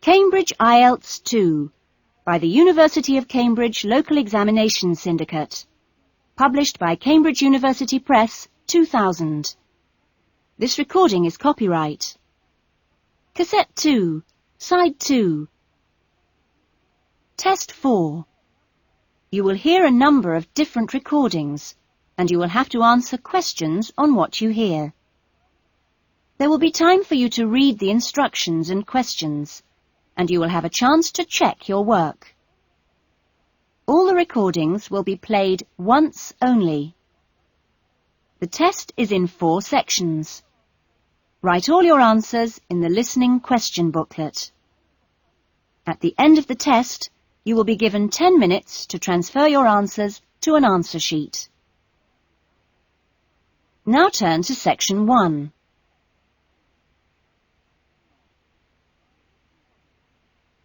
Cambridge IELTS 2 by the University of Cambridge Local Examination Syndicate. Published by Cambridge University Press, 2000. This recording is copyright. Cassette 2, Side 2. Test 4. You will hear a number of different recordings, and you will have to answer questions on what you hear. There will be time for you to read the instructions and questions, and you will have a chance to check your work. All the recordings will be played once only. The test is in 4 sections. Write all your answers in the listening question booklet. At the end of the test, you will be given 10 minutes to transfer your answers to an answer sheet. Now turn to Section 1.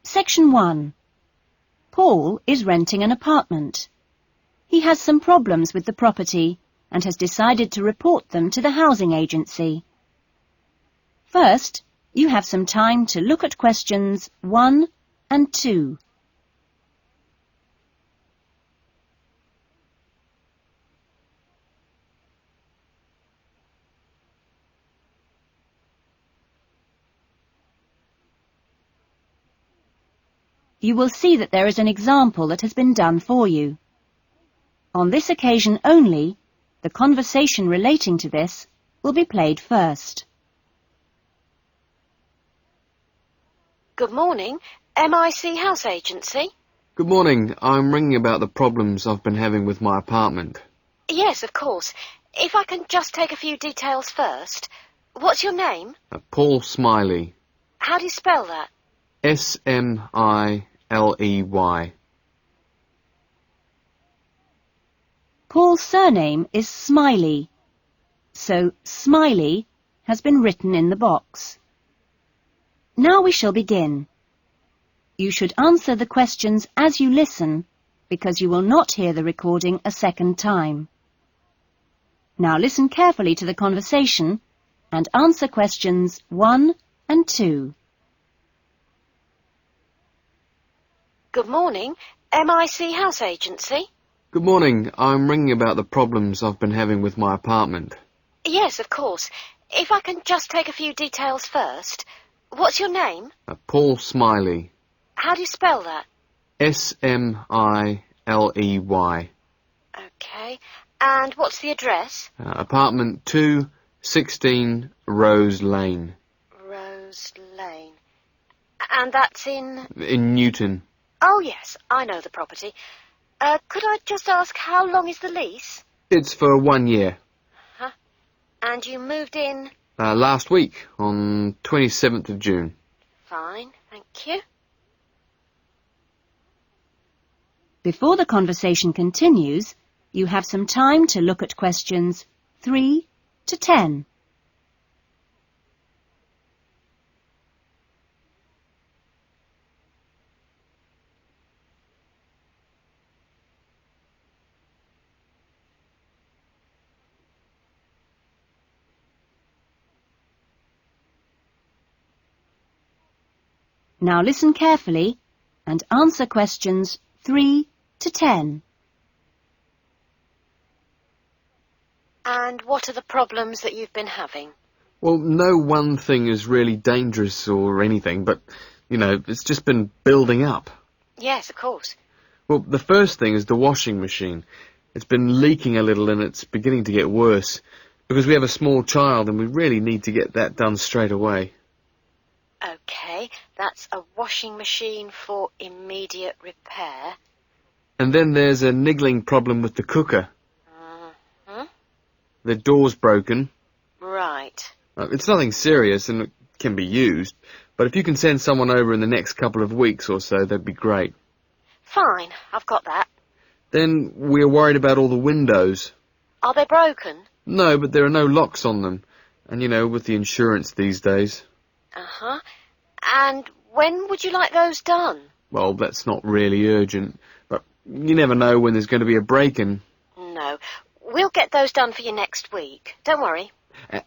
Section 1. Paul is renting an apartment. He has some problems with the property and has decided to report them to the housing agency. First, you have some time to look at questions 1 and 2. You will see that there is an example that has been done for you. On this occasion only, the conversation relating to this will be played first. Good morning. MIC House Agency? Good morning. I'm ringing about the problems I've been having with my apartment. Yes, of course. If I can just take a few details first. What's your name? Paul Smiley. How do you spell that? Smiley. Paul's surname is Smiley, so Smiley has been written in the box. Now we shall begin. You should answer the questions as you listen, because you will not hear the recording a second time. Now listen carefully to the conversation and answer questions 1 and 2. Good morning. MIC House Agency? Good morning. I'm ringing about the problems I've been having with my apartment. Yes, of course. If I can just take a few details first. What's your name? Paul Smiley. How do you spell that? Smiley. Okay. And what's the address? Apartment 216 Rose Lane. Rose Lane. And that's in... In Newton. Oh, yes, I know the property. Could I just ask, how long is the lease? It's for 1 year. Huh? And you moved in? Last week, on 27th of June. Fine, thank you. Before the conversation continues, you have some time to look at questions 3 to 10. Now listen carefully and answer questions 3 to 10. And what are the problems that you've been having? Well, no one thing is really dangerous or anything, but, it's just been building up. Yes, of course. Well, the first thing is the washing machine. It's been leaking a little and it's beginning to get worse, because we have a small child and we really need to get that done straight away. Okay, that's a washing machine for immediate repair. And then there's a niggling problem with the cooker. Mm-hmm. The door's broken. Right. It's nothing serious and it can be used, but if you can send someone over in the next couple of weeks or so, that'd be great. Fine, I've got that. Then we're worried about all the windows. Are they broken? No, but there are no locks on them. And, with the insurance these days. Uh-huh. And when would you like those done? Well, that's not really urgent, but you never know when there's going to be a break-in. No. We'll get those done for you next week. Don't worry.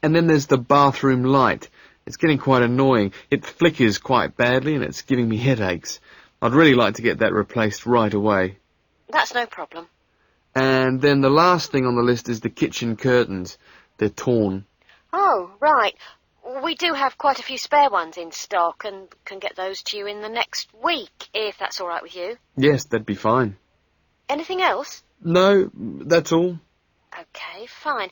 And then there's the bathroom light. It's getting quite annoying. It flickers quite badly and it's giving me headaches. I'd really like to get that replaced right away. That's no problem. And then the last thing on the list is the kitchen curtains. They're torn. Oh, right. We do have quite a few spare ones in stock and can get those to you in the next week, if that's all right with you. Yes, that'd be fine. Anything else? No, that's all. Okay, fine.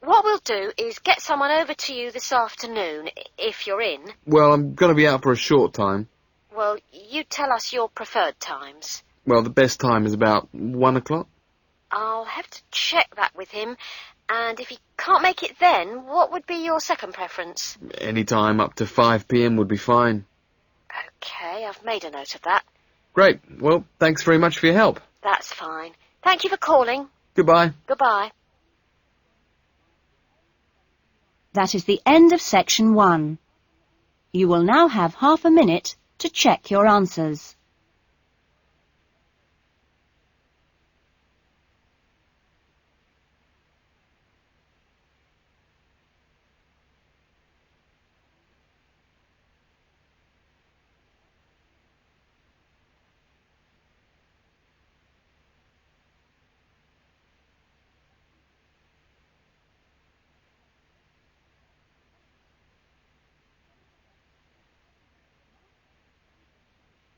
What we'll do is get someone over to you this afternoon, if you're in. Well, I'm going to be out for a short time. Well, you tell us your preferred times. Well, the best time is about 1 o'clock. I'll have to check that with him, and if he can't make it then, what would be your second preference? Any time up to 5 p.m. would be fine. Okay, I've made a note of that. Great. Well, thanks very much for your help. That's fine. Thank you for calling. Goodbye. Goodbye. That is the end of section 1. You will now have half a minute to check your answers.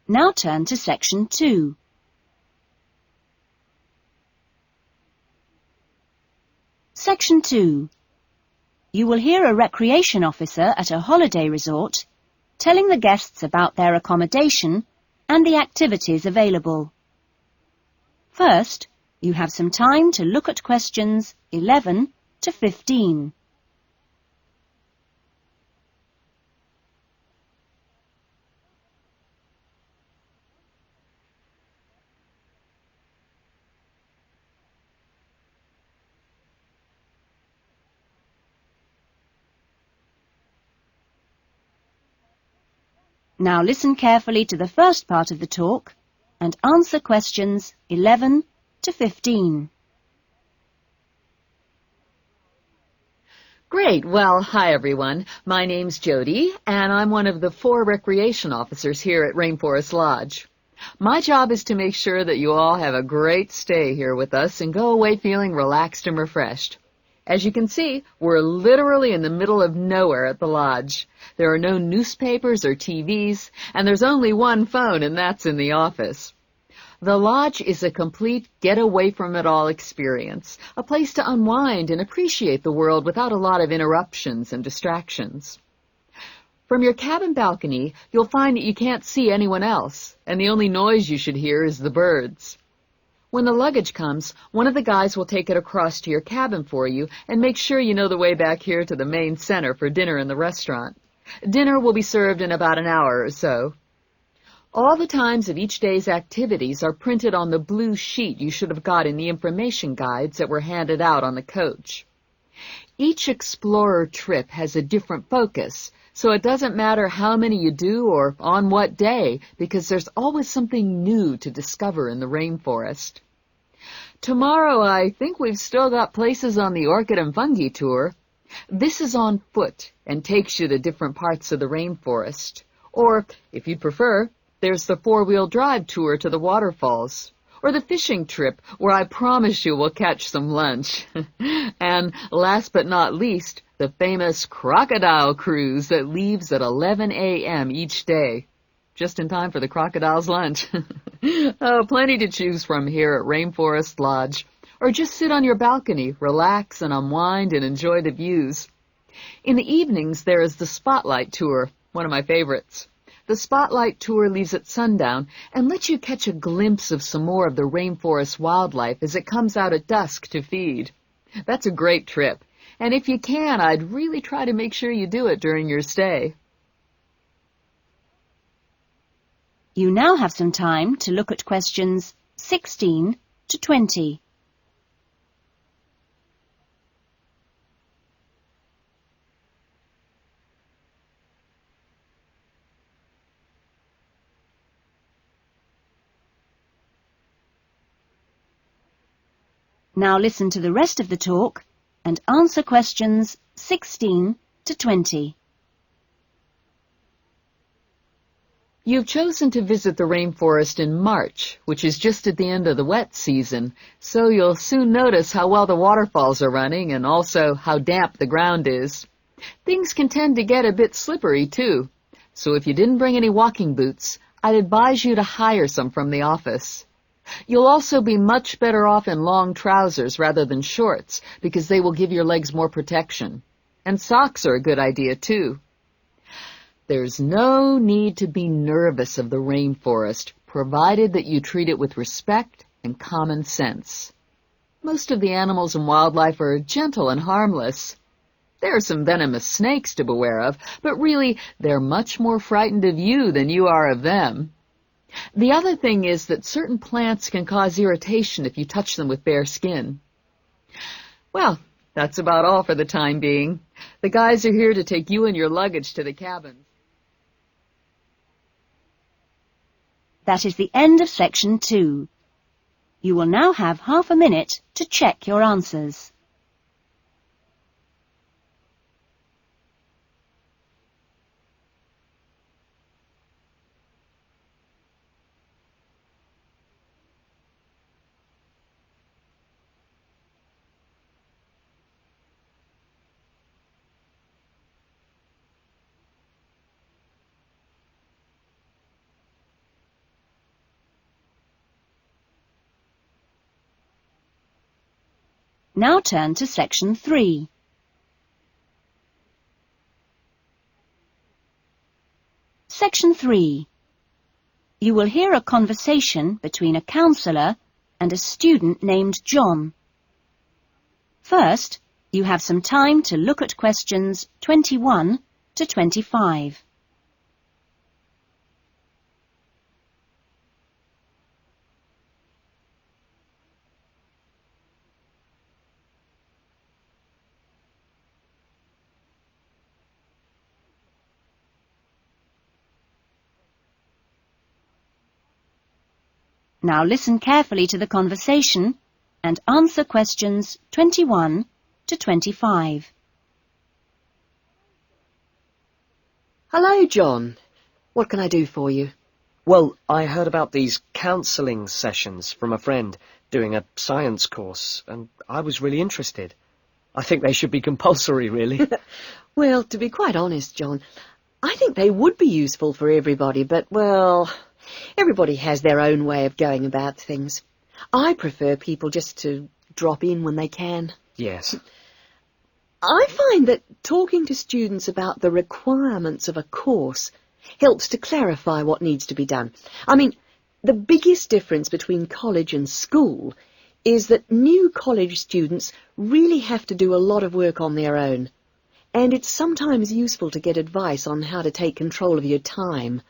Now turn to section 2. Section 2. You will hear a recreation officer at a holiday resort telling the guests about their accommodation and the activities available. First, you have some time to look at questions 11 to 15. Now listen carefully to the first part of the talk and answer questions 11 to 15. Great. Well, hi everyone. My name's Jody, and I'm one of the 4 recreation officers here at Rainforest Lodge. My job is to make sure that you all have a great stay here with us and go away feeling relaxed and refreshed. As you can see, we're literally in the middle of nowhere at the lodge. There are no newspapers or TVs, and there's only one phone, and that's in the office. The lodge is a complete get-away-from-it-all experience, a place to unwind and appreciate the world without a lot of interruptions and distractions. From your cabin balcony, you'll find that you can't see anyone else, and the only noise you should hear is the birds. When the luggage comes, one of the guys will take it across to your cabin for you and make sure you know the way back here to the main center for dinner in the restaurant. Dinner will be served in about an hour or so. All the times of each day's activities are printed on the blue sheet you should have got in the information guides that were handed out on the coach. Each explorer trip has a different focus, so it doesn't matter how many you do or on what day, because there's always something new to discover in the rainforest. Tomorrow, I think we've still got places on the Orchid and Fungi tour. This is on foot and takes you to different parts of the rainforest. Or, if you'd prefer, there's the 4-wheel drive tour to the waterfalls. Or the fishing trip, where I promise you we'll catch some lunch. And last but not least, the famous crocodile cruise that leaves at 11 a.m. each day. Just in time for the crocodile's lunch. Oh, plenty to choose from here at Rainforest Lodge. Or just sit on your balcony, relax and unwind and enjoy the views. In the evenings, there is the Spotlight Tour, one of my favorites. The Spotlight Tour leaves at sundown and lets you catch a glimpse of some more of the rainforest wildlife as it comes out at dusk to feed. That's a great trip, and if you can, I'd really try to make sure you do it during your stay. You now have some time to look at questions 16 to 20. Now listen to the rest of the talk and answer questions 16 to 20. You've chosen to visit the rainforest in March, which is just at the end of the wet season, so you'll soon notice how well the waterfalls are running and also how damp the ground is. Things can tend to get a bit slippery, too, so if you didn't bring any walking boots, I'd advise you to hire some from the office. You'll also be much better off in long trousers rather than shorts, because they will give your legs more protection. And socks are a good idea, too. There's no need to be nervous of the rainforest, provided that you treat it with respect and common sense. Most of the animals and wildlife are gentle and harmless. There are some venomous snakes to beware of, but really they're much more frightened of you than you are of them. The other thing is that certain plants can cause irritation if you touch them with bare skin. Well, that's about all for the time being. The guys are here to take you and your luggage to the cabin. That is the end of section 2. You will now have half a minute to check your answers. Now turn to section 3. Section 3. You will hear a conversation between a counsellor and a student named John. First, you have some time to look at questions 21 to 25. Now listen carefully to the conversation and answer questions 21 to 25. Hello, John. What can I do for you? Well, I heard about these counselling sessions from a friend doing a science course, and I was really interested. I think they should be compulsory, really. Well, to be quite honest, John, I think they would be useful for everybody, but, well, everybody has their own way of going about things. I prefer people just to drop in when they can. Yes. I find that talking to students about the requirements of a course helps to clarify what needs to be done. I mean, the biggest difference between college and school is that new college students really have to do a lot of work on their own, and it's sometimes useful to get advice on how to take control of your time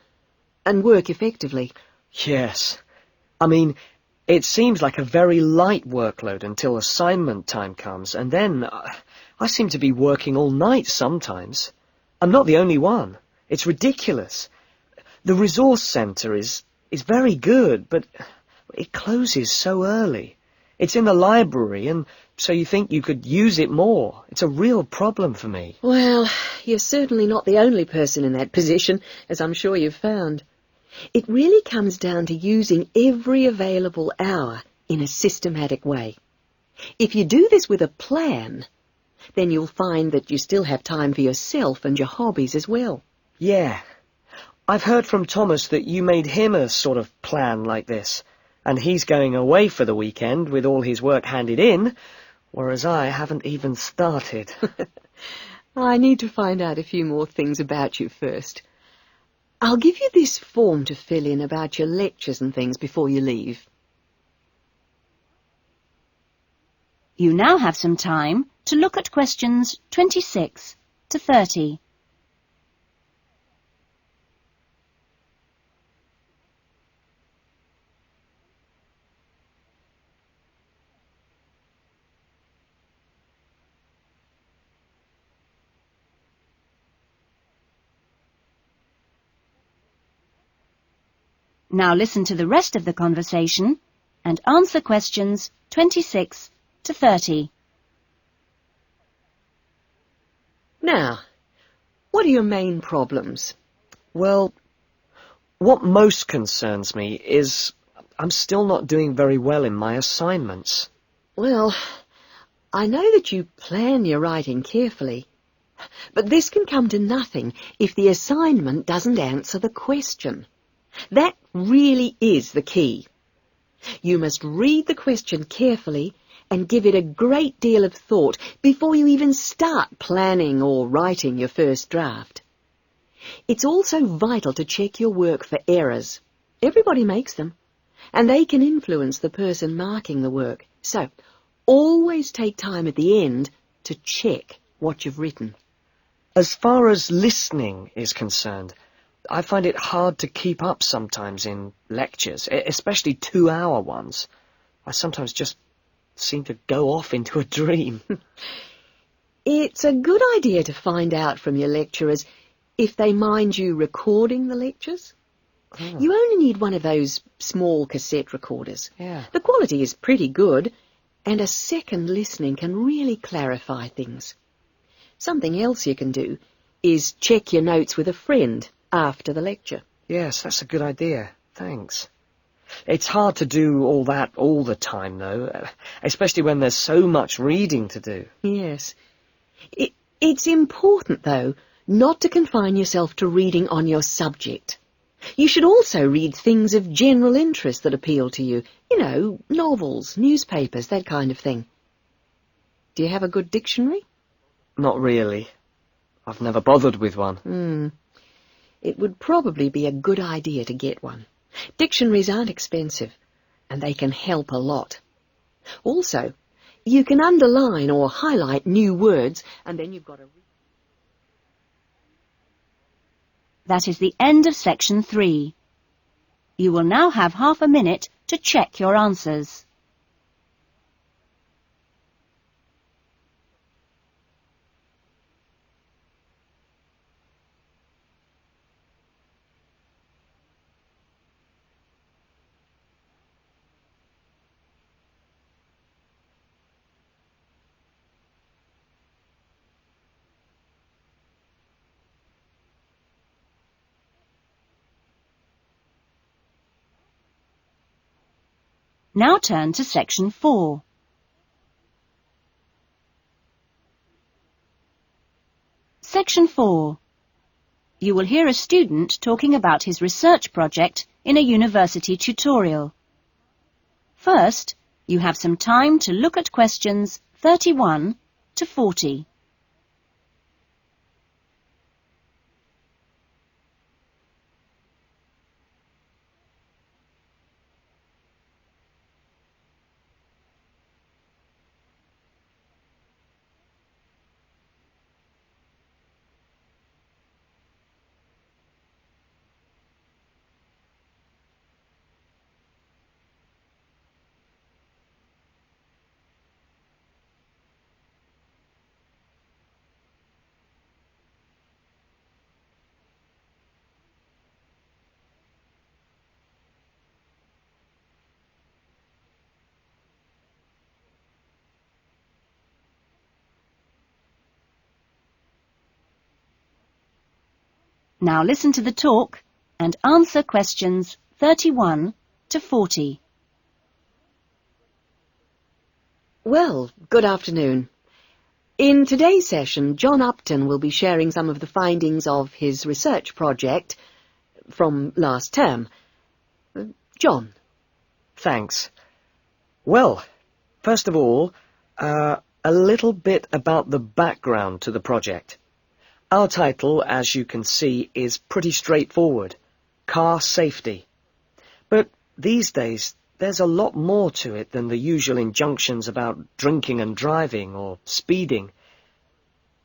and work effectively. Yes. I mean, it seems like a very light workload until assignment time comes, and then I seem to be working all night sometimes. I'm not the only one. It's ridiculous. The resource centre is very good, but it closes so early. It's in the library, and so you think you could use it more. It's a real problem for me. Well, you're certainly not the only person in that position, as I'm sure you've found. It really comes down to using every available hour in a systematic way. If you do this with a plan, then you'll find that you still have time for yourself and your hobbies as well. Yeah. I've heard from Thomas that you made him a sort of plan like this, and he's going away for the weekend with all his work handed in, whereas I haven't even started. I need to find out a few more things about you first. I'll give you this form to fill in about your lectures and things before you leave. You now have some time to look at questions 26 to 30. Now listen to the rest of the conversation and answer questions 26 to 30. Now, what are your main problems? Well, What most concerns me is I'm still not doing very well in my assignments. Well, I know that you plan your writing carefully, but this can come to nothing if the assignment doesn't answer the question. That really is the key. You must read the question carefully and give it a great deal of thought before you even start planning or writing your first draft. It's also vital to check your work for errors. Everybody makes them, and they can influence the person marking the work. So, always take time at the end to check what you've written. As far as listening is concerned, I find it hard to keep up sometimes in lectures, especially 2-hour ones. I sometimes just seem to go off into a dream. It's a good idea to find out from your lecturers if they mind you recording the lectures. Oh. You only need one of those small cassette recorders. Yeah. The quality is pretty good, and a second listening can really clarify things. Something else you can do is check your notes with a friend after the lecture. Yes, that's a good idea. Thanks. It's hard to do all that all the time, though, especially when there's so much reading to do. Yes. It's important, though, not to confine yourself to reading on your subject. You should also read things of general interest that appeal to you. You know, novels, newspapers, that kind of thing. Do you have a good dictionary? Not really. I've never bothered with one. It would probably be a good idea to get one. Dictionaries aren't expensive, and they can help a lot. Also, you can underline or highlight new words, and then you've got a... That is the end of section 3. You will now have half a minute to check your answers. Now turn to section 4. Section 4. You will hear a student talking about his research project in a university tutorial. First, you have some time to look at questions 31 to 40. Now listen to the talk and answer questions 31 to 40. Well, good afternoon. In today's session, John Upton will be sharing some of the findings of his research project from last term. John. Thanks. Well, first of all, a little bit about the background to the project. Our title, as you can see, is pretty straightforward. Car safety. But these days, there's a lot more to it than the usual injunctions about drinking and driving or speeding.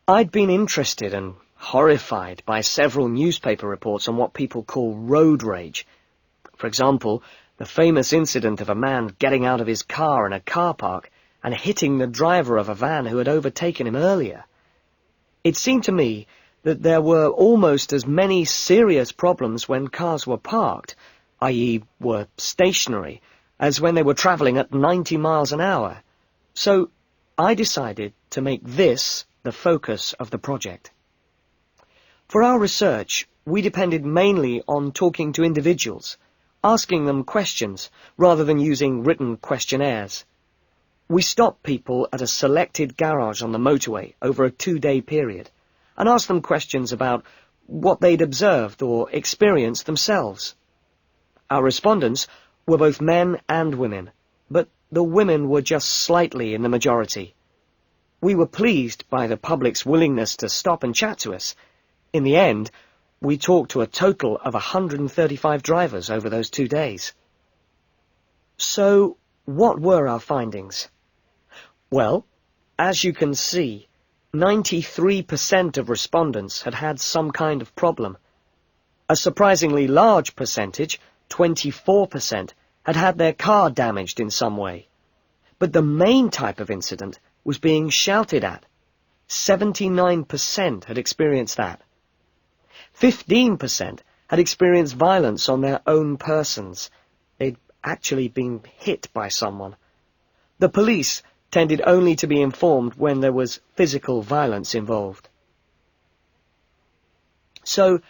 I'd been interested and horrified by several newspaper reports on what people call road rage. For example, the famous incident of a man getting out of his car in a car park and hitting the driver of a van who had overtaken him earlier. It seemed to me that there were almost as many serious problems when cars were parked, i.e. were stationary, as when they were travelling at 90 miles an hour. So I decided to make this the focus of the project. For our research, we depended mainly on talking to individuals, asking them questions rather than using written questionnaires. We stopped people at a selected garage on the motorway over a 2-day period and asked them questions about what they'd observed or experienced themselves. Our respondents were both men and women, but the women were just slightly in the majority. We were pleased by the public's willingness to stop and chat to us. In the end, we talked to a total of 135 drivers over those 2 days. So, what were our findings? Well, as you can see, 93% of respondents had had some kind of problem. A surprisingly large percentage, 24%, had had their car damaged in some way. But the main type of incident was being shouted at. 79% had experienced that. 15% had experienced violence on their own persons. They'd actually been hit by someone. The police tended only to be informed when there was physical violence involved. So,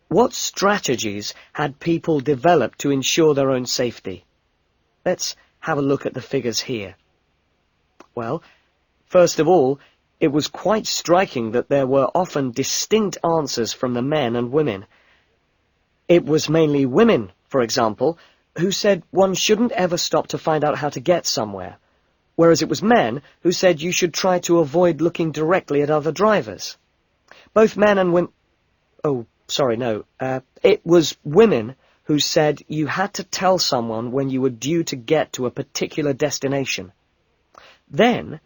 what strategies had people developed to ensure their own safety? Let's have a look at the figures here. Well, first of all, it was quite striking that there were often distinct answers from the men and women. It was mainly women, for example, who said one shouldn't ever stop to find out how to get somewhere, whereas it was men who said you should try to avoid looking directly at other drivers. Both men and women... It was women who said you had to tell someone when you were due to get to a particular destination. Then,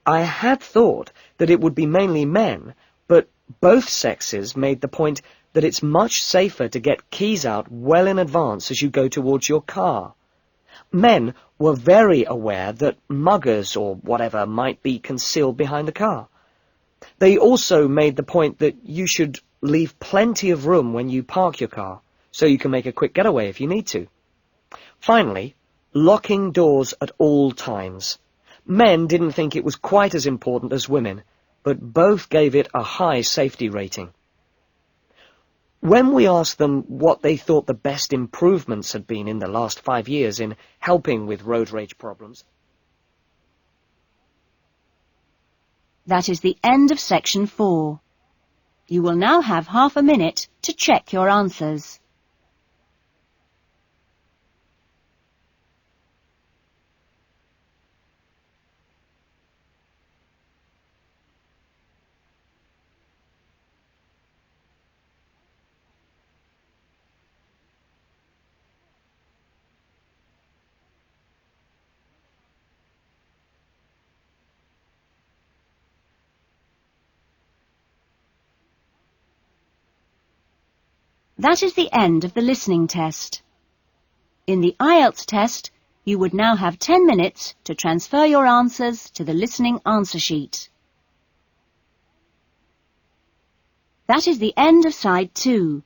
I had thought that it would be mainly men, but both sexes made the point that it's much safer to get keys out well in advance as you go towards your car. Men were very aware that muggers or whatever might be concealed behind the car. They also made the point that you should leave plenty of room when you park your car, so you can make a quick getaway if you need to. Finally, locking doors at all times. Men didn't think it was quite as important as women, but both gave it a high safety rating. When we asked them what they thought the best improvements had been in the last 5 years in helping with road rage problems... That is the end of section 4. You will now have half a minute to check your answers. That is the end of the listening test. In the IELTS test, you would now have 10 minutes to transfer your answers to the listening answer sheet. That is the end of side 2.